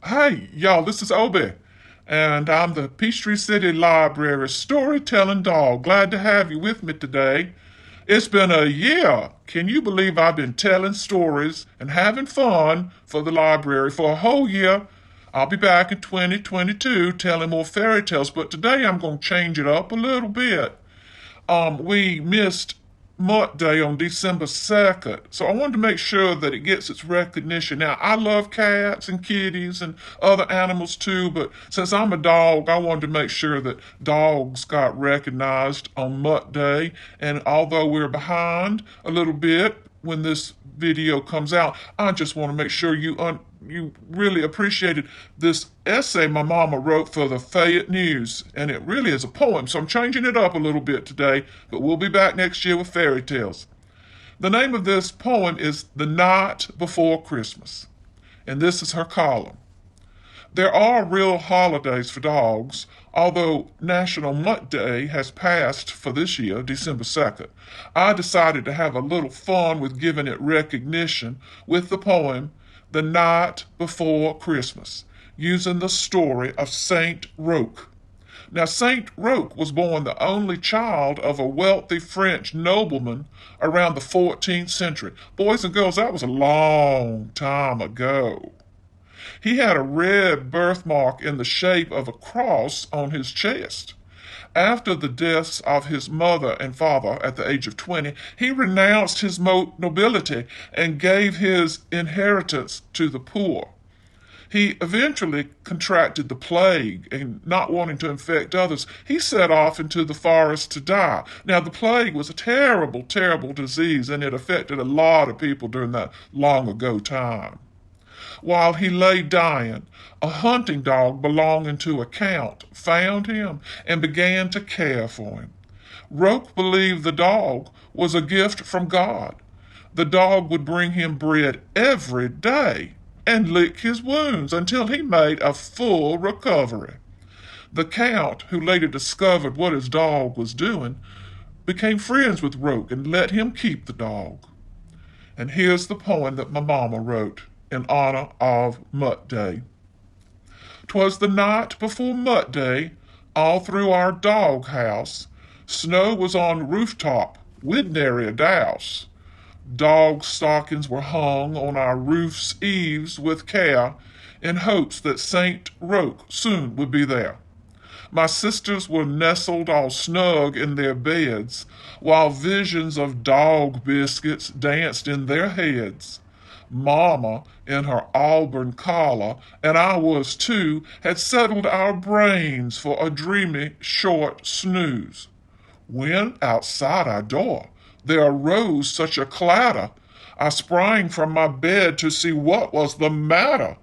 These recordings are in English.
Hey, y'all, this is Obi, and I'm the Peachtree City Library storytelling dog. Glad to have you with me today. It's been a year. Can you believe I've been telling stories and having fun for the library for a whole year? I'll be back in 2022 telling more fairy tales, but today I'm going to change it up a little bit. We missed Mutt Day on December 2nd, so I wanted to make sure that it gets its recognition. Now, I love cats and kitties and other animals too, but since I'm a dog, I wanted to make sure that dogs got recognized on Mutt Day. And although we're behind a little bit when this video comes out, I just want to make sure you really appreciated this essay my mama wrote for the Fayette News, and it really is a poem, so I'm changing it up a little bit today, but we'll be back next year with fairy tales. The name of this poem is The Night Before Christmas, and this is her column. There are real holidays for dogs, although National Mutt Day has passed for this year, December 2nd. I decided to have a little fun with giving it recognition with the poem The Night Before Christmas, using the story of Saint Roch. Now, Saint Roch was born the only child of a wealthy French nobleman around the 14th century. Boys and girls, that was a long time ago. He had a red birthmark in the shape of a cross on his chest. After the deaths of his mother and father at the age of 20, he renounced his nobility and gave his inheritance to the poor. He eventually contracted the plague, and not wanting to infect others, he set off into the forest to die. Now, the plague was a terrible, terrible disease, and it affected a lot of people during that long ago time. While he lay dying, a hunting dog belonging to a count found him and began to care for him. Roch believed the dog was a gift from God. The dog would bring him bread every day and lick his wounds until he made a full recovery. The count, who later discovered what his dog was doing, became friends with Roch and let him keep the dog. And here's the poem that my mama wrote in honor of Mutt Day. 'Twas the night before Mutt Day, all through our dog house. Snow was on rooftop, we'd nary a douse. Dog stockings were hung on our roof's eaves with care, in hopes that Saint Roch soon would be there. My sisters were nestled all snug in their beds, while visions of dog biscuits danced in their heads. Mamma, in her auburn collar, and I was too, had settled our brains for a dreamy short snooze. When outside our door there arose such a clatter, I sprang from my bed to see what was the matter.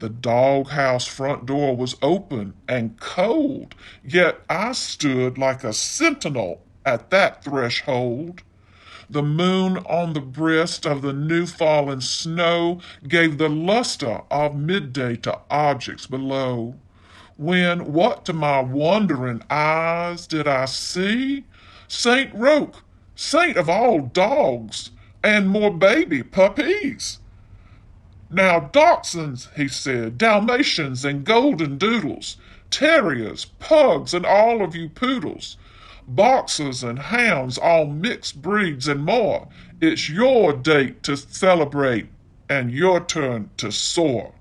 The doghouse front door was open and cold, yet I stood like a sentinel at that threshold. The moon on the breast of the new fallen snow gave the luster of midday to objects below. When what to my wondering eyes did I see? Saint Roch, saint of all dogs, and more baby puppies. Now, dachshunds, he said, Dalmatians and golden doodles, terriers, pugs, and all of you poodles, boxers and hounds, all mixed breeds and more. It's your date to celebrate and your turn to soar.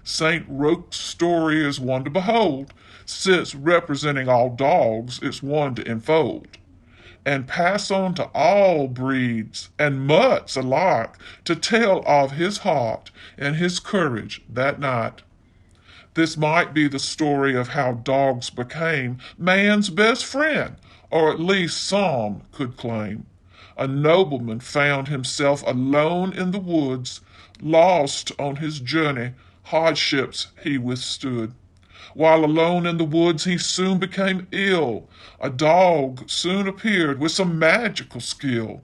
St. Roch's story is one to behold, since representing all dogs, it's one to enfold and pass on to all breeds and mutts alike to tell of his heart and his courage that night. This might be the story of how dogs became man's best friend, or at least some could claim. A nobleman found himself alone in the woods, lost on his journey, hardships he withstood. While alone in the woods, he soon became ill. A dog soon appeared with some magical skill.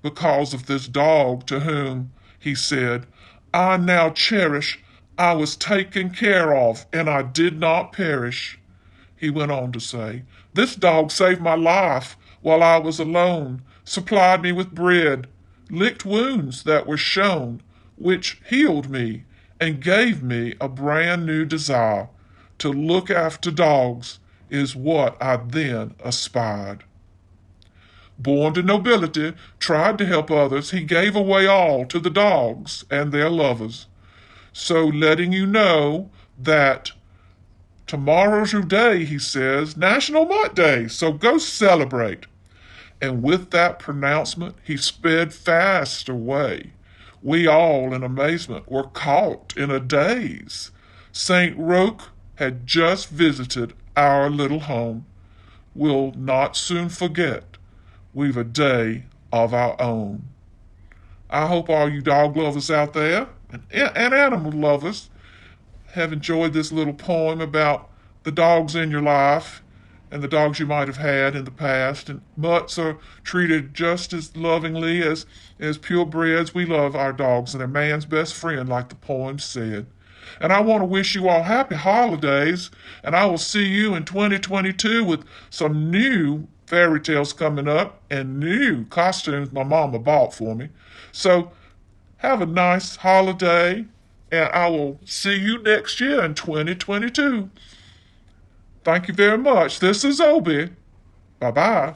Because of this dog, to whom, he said, I now cherish, I was taken care of, and I did not perish. He went on to say, this dog saved my life while I was alone, supplied me with bread, licked wounds that were shown, which healed me, and gave me a brand new desire. To look after dogs is what I then aspired. Born to nobility, tried to help others, he gave away all to the dogs and their lovers. So letting you know that tomorrow's your day, he says, National Mutt Day, so go celebrate. And with that pronouncement, he sped fast away. We all, in amazement, were caught in a daze. St. Roque had just visited our little home. We'll not soon forget we've a day of our own. I hope all you dog lovers out there and animal lovers have enjoyed this little poem about the dogs in your life and the dogs you might have had in the past. And mutts are treated just as lovingly as purebreds. We love our dogs, and they're man's best friend, like the poem said. And I want to wish you all happy holidays, and I will see you in 2022 with some new fairy tales coming up and new costumes my mama bought for me. So have a nice holiday, and I will see you next year in 2022. Thank you very much. This is Obi. Bye bye.